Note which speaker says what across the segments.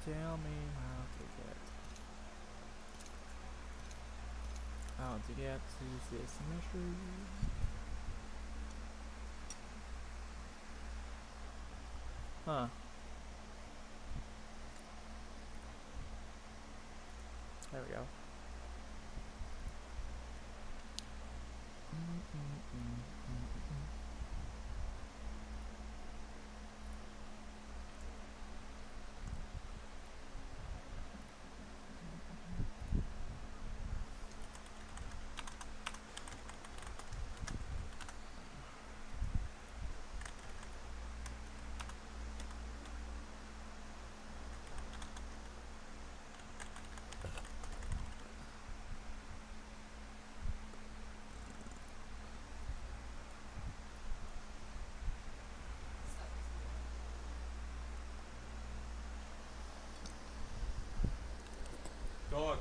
Speaker 1: Tell me how to get to this mystery. Huh. There we go.
Speaker 2: Dog,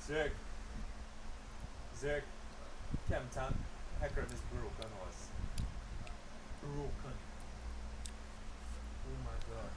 Speaker 2: Zerg, Kemtan, Hacker is broken was. Broken. Oh my god.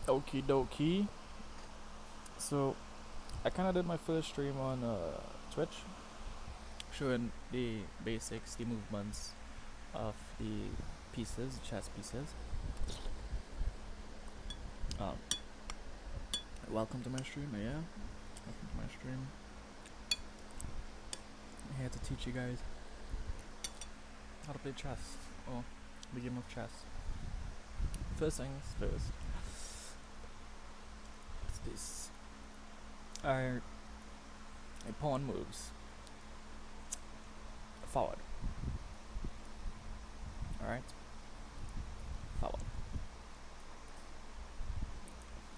Speaker 1: Okie dokie. So, I kind of did my first stream on Twitch, showing the basics, the movements of the pieces, chess pieces. Welcome to my stream, yeah. Welcome to my stream. I'm here to teach you guys how to play chess, or the game of chess. First things first. What's this? A pawn moves forward. Alright? Forward.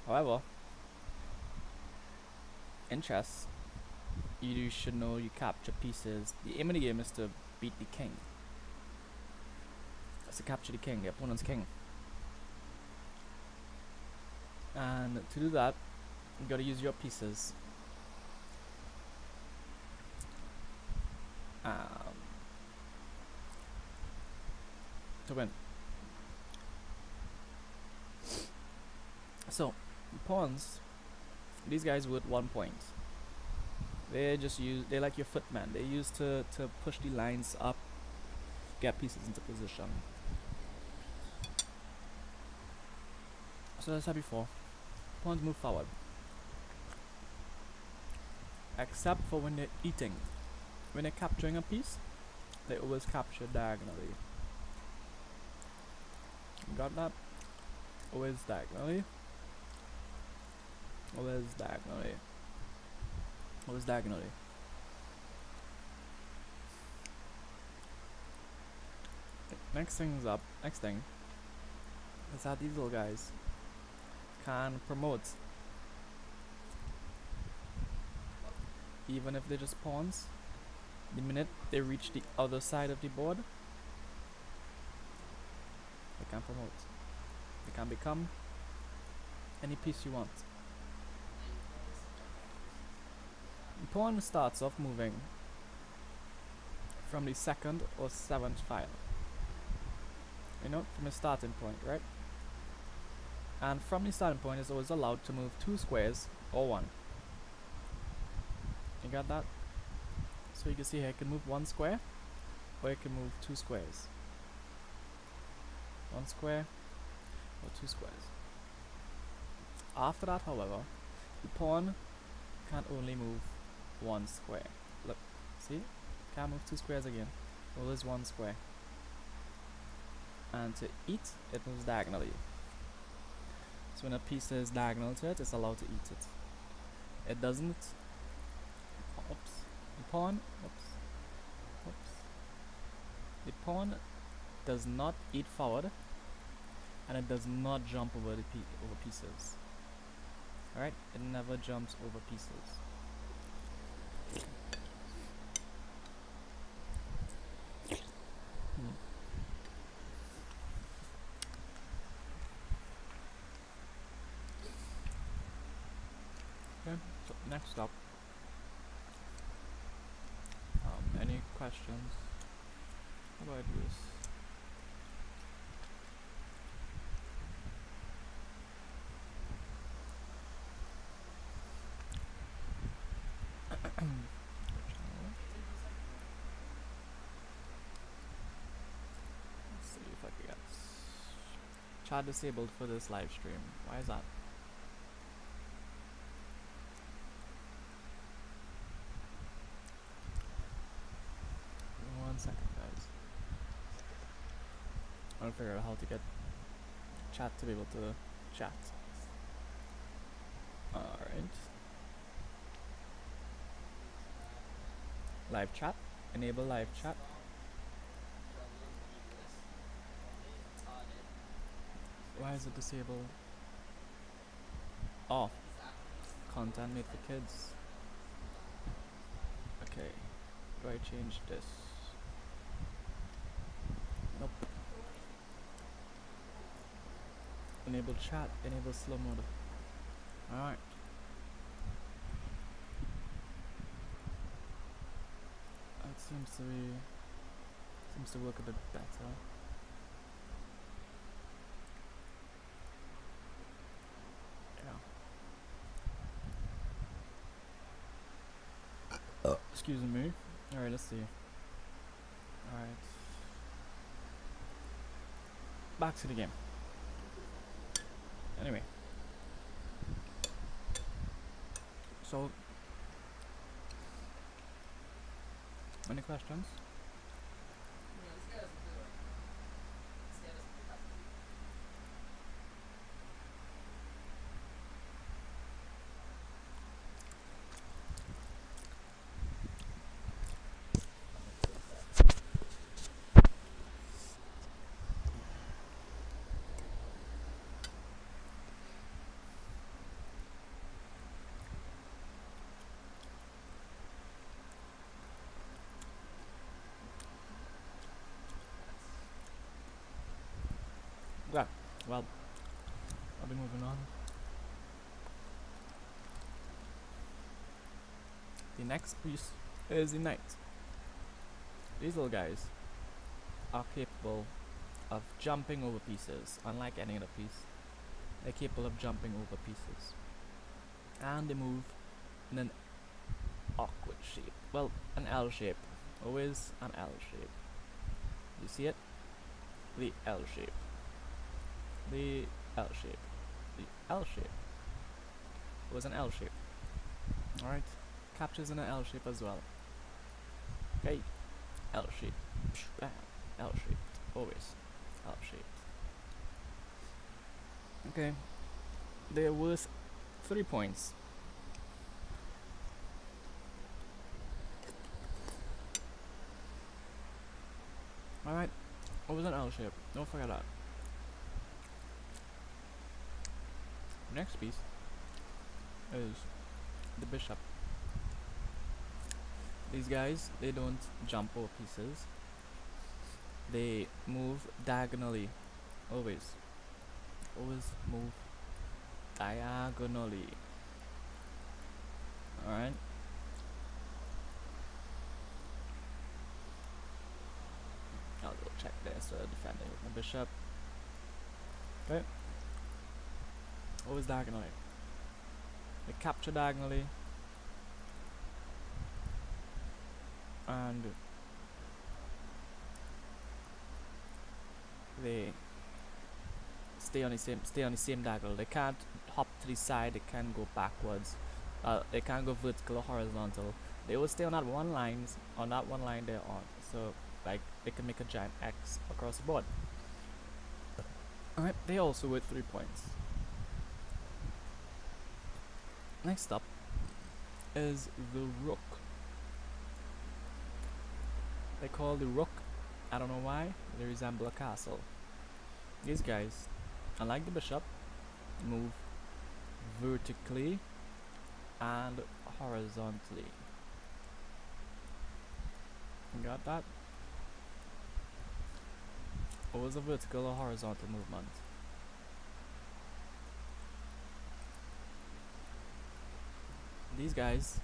Speaker 1: However, in chess, you should know you capture pieces. The aim of the game is to beat the king. It's to capture the king, the opponent's king. And to do that, you gotta use your pieces. To win. So, pawns, these guys with 1 point. They're like your footmen. They're used to push the lines up, get pieces into position. So as I said before, pawns move forward. Except for when they're eating. When they're capturing a piece, they always capture diagonally. Got that? Always diagonally. Always diagonally. Always diagonally. Next thing is that these little guys can promote. Even if they're just pawns, the minute they reach the other side of the board, they can promote. They can become any piece you want. The pawn starts off moving from the 2nd or 7th file. You know, from a starting point, right? And from the starting point, it's always allowed to move 2 squares or 1. You got that? So you can see here, it can move 1 square, or it can move 2 squares. 1 square, or 2 squares. After that, however, the pawn can only move 1 square. Look, see? Can't move 2 squares again. Always 1 square. And to eat, it moves diagonally. So when a piece is diagonal to it, it's allowed to eat it. It doesn't. Oops. The pawn. The pawn does not eat forward, and it does not jump over the over pieces. Alright, it never jumps over pieces. Next up, any questions about this? Let's see if I can get chat disabled for this live stream. Why is that? Give me 1 second, guys. I want to figure out how to get chat to be able to chat. Alright. Live chat. Enable live chat. Why is it disabled? Oh, content made for kids. Okay, do I change this? Nope. Enable chat, enable slow mode. Alright. That seems to work a bit better. Yeah. Excuse me. Alright, let's see. Alright. Back to the game. Anyway. So, any questions? Yeah, well, I'll be moving on. The next piece is the knight. These little guys are capable of jumping over pieces, unlike any other piece. They're capable of jumping over pieces. And they move in an awkward shape. Well, an L shape. Always an L shape. You see it? The L shape. The L shape. The L shape. It was an L shape. Alright. Captures in an L shape as well. Okay. L shape. L shape. Always L shaped. Okay. They're worth 3 points. Alright. Always an L shape. Don't forget that. Next piece is the bishop. These guys, they don't jump over pieces. They move diagonally. Always. Always move diagonally. Alright. I'll go check this. Defending with my bishop. Okay. Always diagonally. They capture diagonally. And they stay on the same diagonal. They can't hop to the side, they can't go backwards. They can't go vertical or horizontal. They will stay on that one line they're on. So like they can make a giant X across the board. Alright, they also worth 3 points. Next up is the Rook. They call the Rook, I don't know why, they resemble a castle. These guys, unlike the bishop, move vertically and horizontally. You got that? What was a vertical or horizontal movement? these guys,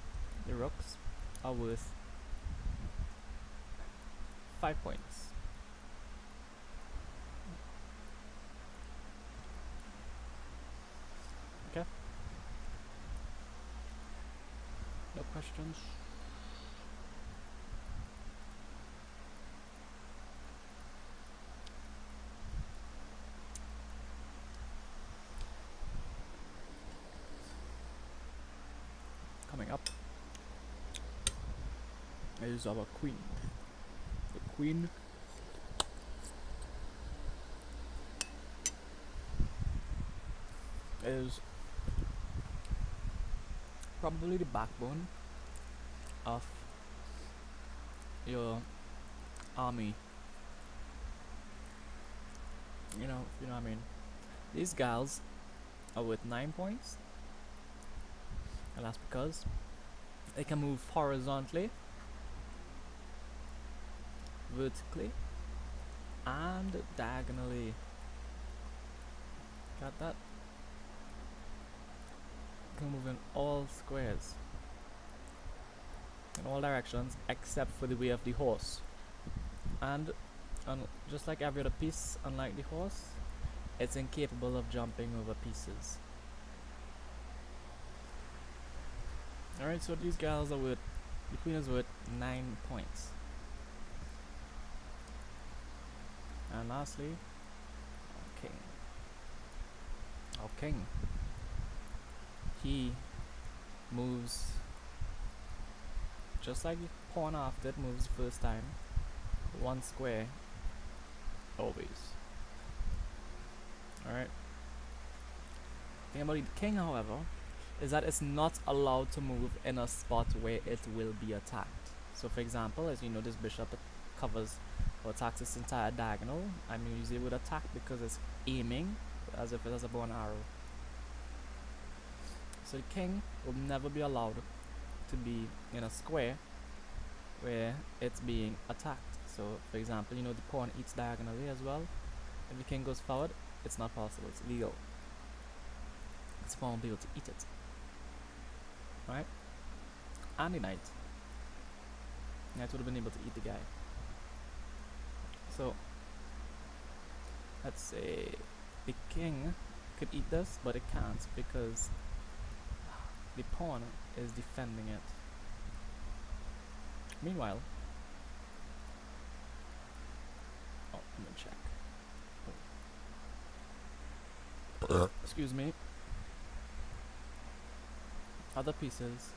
Speaker 1: the rooks, are worth 5 points. Okay. No questions. Coming up is our queen. The queen is probably the backbone of your army. You know what I mean. These gals are worth 9 points, and that's because they can move horizontally, vertically, and diagonally. Got that? Can move in all squares, in all directions except for the way of the horse. And just like every other piece, unlike the horse, it's incapable of jumping over pieces. Alright, so these gals are worth, the queen is worth 9 points. And lastly, our king. Our king. He moves just like the pawn after it moves the first time, 1 square always. Alright. The thing about the king, however, is that it's not allowed to move in a spot where it will be attacked. So for example, as you know, this bishop covers or attacks this entire diagonal. I'm using it with attack because it's aiming as if it has a bow and arrow. So the king will never be allowed to be in a square where it's being attacked. So for example, you know, the pawn eats diagonally as well. If the king goes forward, it's not possible, it's illegal. This pawn will be able to eat it. Right? And the knight. The knight would have been able to eat the guy. So let's say the king could eat this, but it can't because the pawn is defending it. Meanwhile, oh, let me check. Oh. Excuse me. Other pieces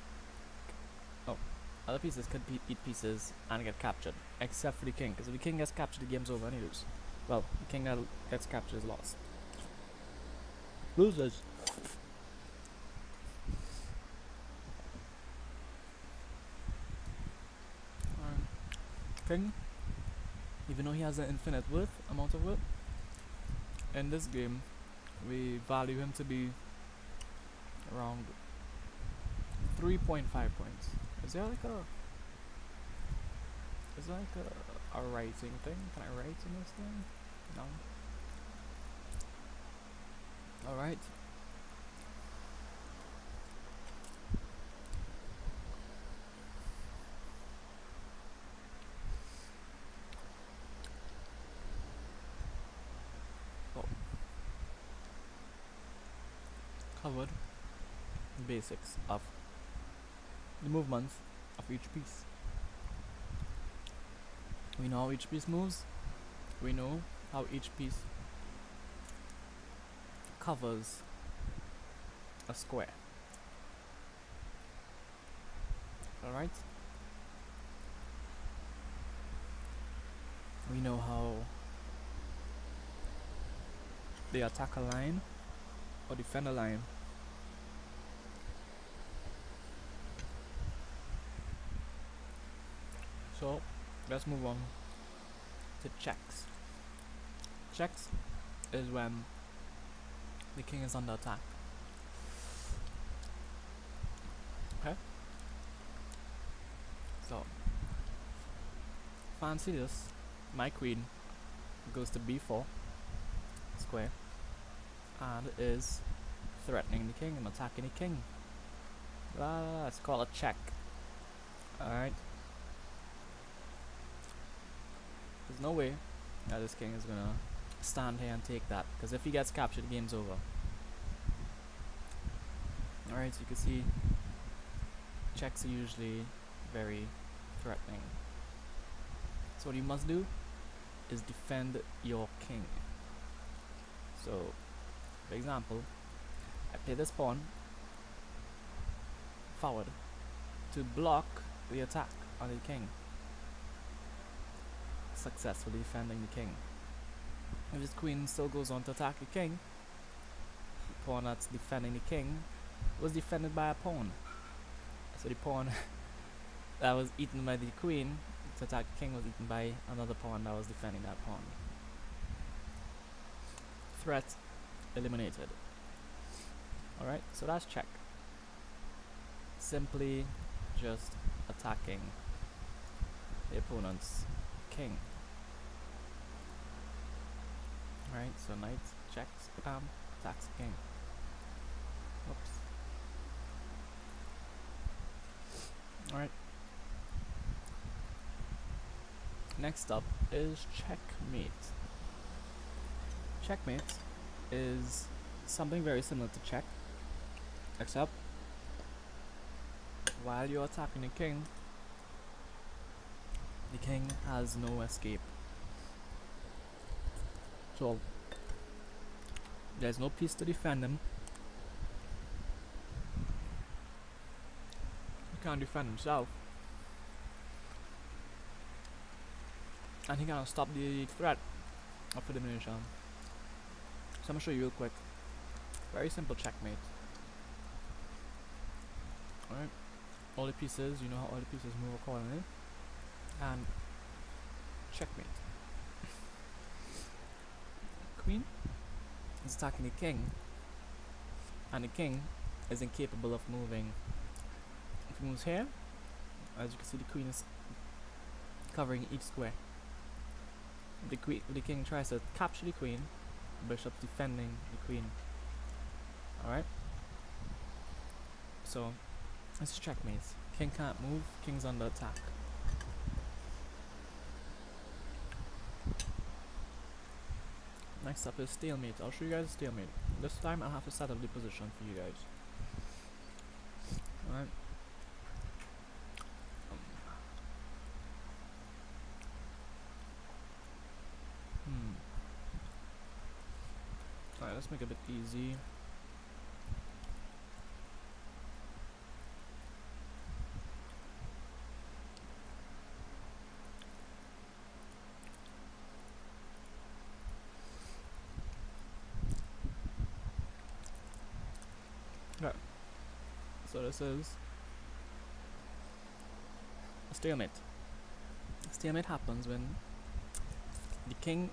Speaker 1: could eat pieces and get captured, except for the king, because if the king gets captured, the game's over and he loses. Well, the king that gets captured is lost. Losers. King, even though he has an infinite amount of worth, in this game, we value him to be around 3.5 points. Is there like a writing thing? Can I write in this thing? No. Alright. Oh. Covered the basics of the movements of each piece. We know how each piece moves. We know how each piece covers a square. Alright? We know how they attack a line or defend a line. So let's move on to checks. Checks is when the king is under attack. Okay? So fancy this. My queen goes to b4 square and is threatening the king and attacking the king. It's called a check. Alright. There's no way that this king is gonna stand here and take that, because if he gets captured, the game's over. Alright, so you can see checks are usually very threatening. So what you must do is defend your king. So, for example, I play this pawn forward to block the attack on the king, successfully defending the king. If this queen still goes on to attack the king, the pawn that's defending the king was defended by a pawn. So the pawn that was eaten by the queen to attack the king was eaten by another pawn that was defending that pawn. Threat eliminated. Alright, so that's check. Simply just attacking the opponent's king. Alright, so knight checks, attacks the king. Oops. Alright. Next up is checkmate. Checkmate is something very similar to check, except while you're attacking the king has no escape. So there's no piece to defend him. He can't defend himself, and he can't stop the threat of elimination. So I'm gonna show you real quick. Very simple checkmate. Alright, all the pieces, you know how all the pieces move accordingly, and checkmate. Queen is attacking the king, and the king is incapable of moving. If he moves here, as you can see, the queen is covering each square. If the king tries to capture the queen, bishop's defending the queen. Alright, so this is checkmate. King can't move, king's under attack. Next up is stalemate. I'll show you guys stalemate. This time I'll have to set up the position for you guys. Alright. Alright, let's make it a bit easy. Okay. So this is a stalemate. A stalemate happens when the king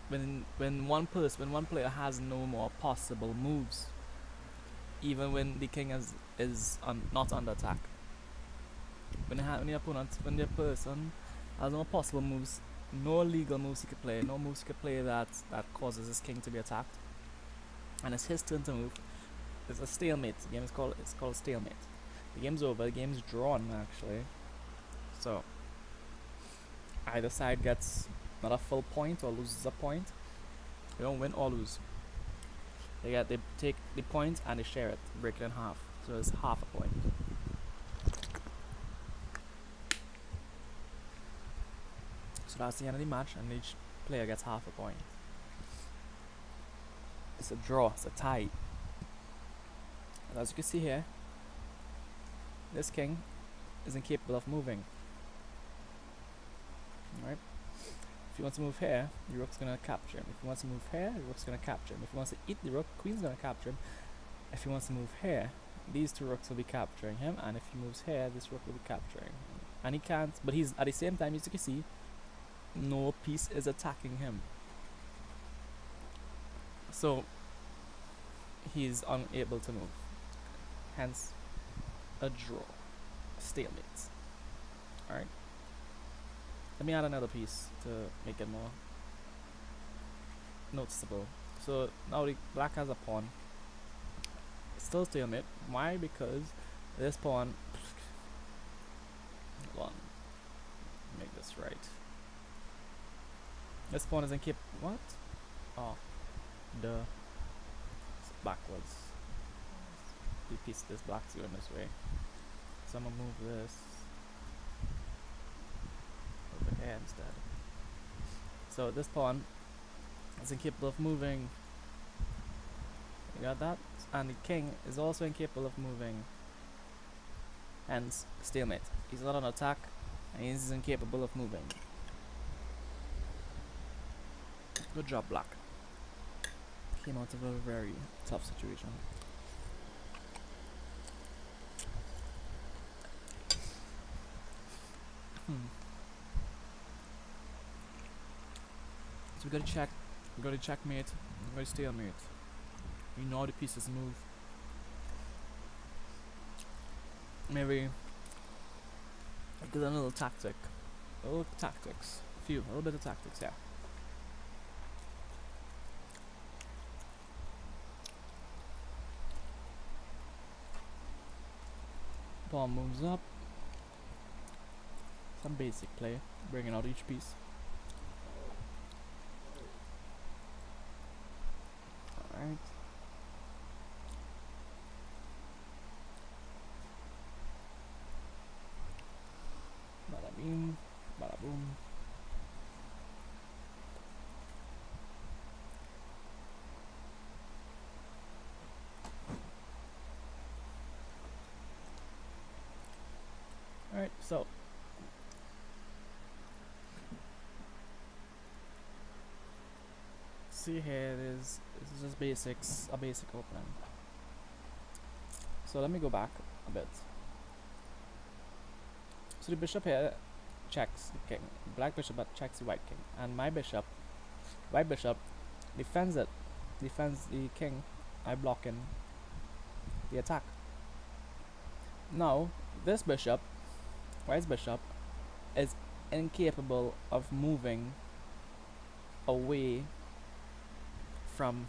Speaker 1: when one player has no more possible moves, even when the king is not under attack. When the person has no possible moves, no legal moves he could play, no moves he could play that causes his king to be attacked, and it's his turn to move. It's a stalemate. The game is called stalemate. The game's over. The game's drawn actually. So either side gets not a full point or loses a point. They don't win or lose. They take the point and they share it, break it in half. So it's half a point. So that's the end of the match, and each player gets half a point. It's a draw, it's a tie. And as you can see here, this king is incapable of moving. Alright? If he wants to move here, the rook's gonna capture him. If he wants to move here, the rook's gonna capture him. If he wants to eat the rook, queen's gonna capture him. If he wants to move here, these two rooks will be capturing him, and if he moves here, this rook will be capturing him. And he can't, but he's at the same time, as you can see, no piece is attacking him. So he's unable to move. Hence a draw. A stalemate. Alright. Let me add another piece to make it more noticeable. So now the black has a pawn. Still stalemate. Why? Because this pawn. Hold on. Make this right. This pawn is incapable. What? Oh, duh. It's backwards. The piece this black's going this way. So I'm gonna move this over here instead. So this pawn is incapable of moving. You got that? And the king is also incapable of moving. Hence, stalemate. He's not on attack, and he's incapable of moving. Good job, black. Came out of a very tough situation. So we gotta check. We gotta checkmate. We gotta stalemate. We know how the pieces move. Maybe give them a little tactic. A little tactics. A little bit of tactics, yeah. Pawn moves up. Some basic play, bringing out each piece. Alright. Bada bing, bada boom. Alright, so see here it is. This is just basics, a basic opening. So let me go back a bit. So the bishop here checks the king. Black bishop checks the white king, and my bishop, white bishop, defends it. Defends the king by blocking the attack. Now this bishop, white's bishop, is incapable of moving away from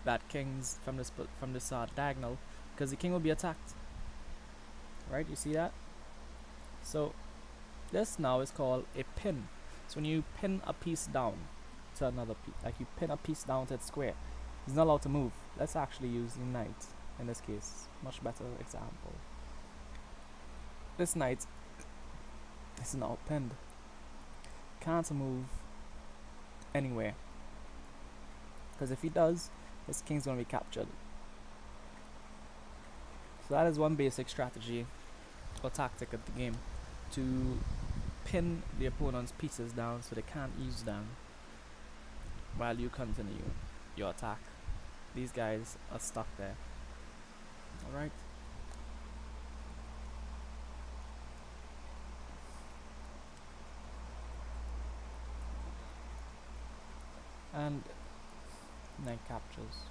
Speaker 1: that king's from this diagonal, because the king will be attacked. Right, you see that? So this now is called a pin. So when you pin a piece down to another piece, like you pin a piece down to its square, it's not allowed to move. Let's actually use the knight in this case. Much better example. This knight is now pinned. Can't move anywhere, because if he does, his king's going to be captured. So that is one basic strategy or tactic of the game, to pin the opponent's pieces down so they can't use them while you continue your attack. These guys are stuck there. Alright. And knight captures.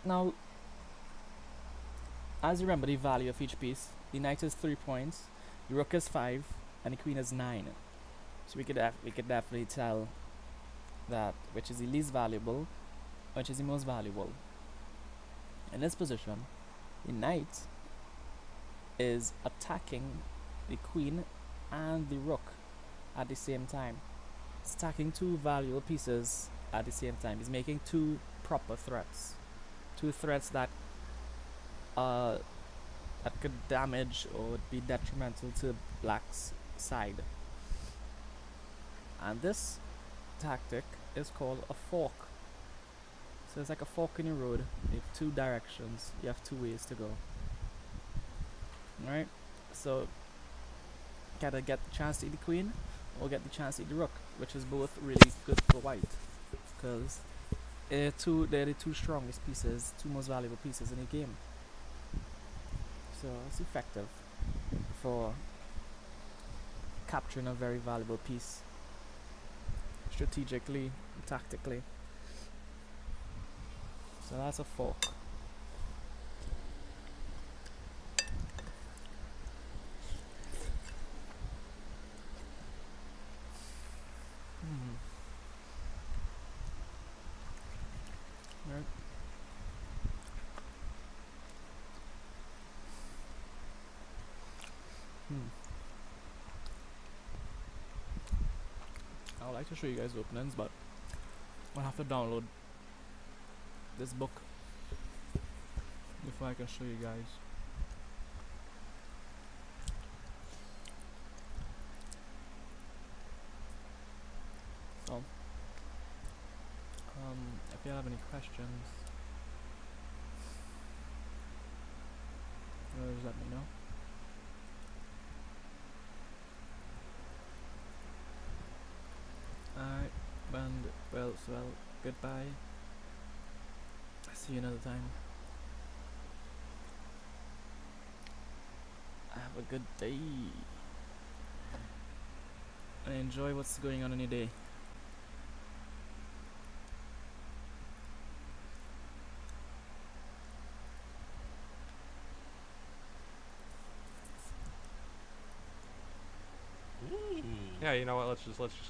Speaker 1: Now, as you remember the value of each piece, the knight is 3 points, the rook is 5, and the queen is 9. So we could definitely tell that which is the least valuable, which is the most valuable. In this position, the knight is attacking the queen and the rook at the same time. It's attacking two valuable pieces at the same time. He's making two proper threats. Two threats that could damage or would be detrimental to black's side. And this tactic is called a fork. So it's like a fork in your road. You have two directions. You have two ways to go. Alright? So gotta get the chance to eat the queen or get the chance to eat the rook, which is both really good for white, because they're the two strongest pieces, two most valuable pieces in the game. So it's effective for capturing a very valuable piece strategically, tactically. So that's a fork. Right. I would like to show you guys openings, but I'll have to download this book before I can show you guys. So, if you have any questions, just let me know. Alright, and well, goodbye. See you another time. Have a good day. And enjoy what's going on in your day.
Speaker 2: Ooh.
Speaker 3: Yeah, you know what? Let's just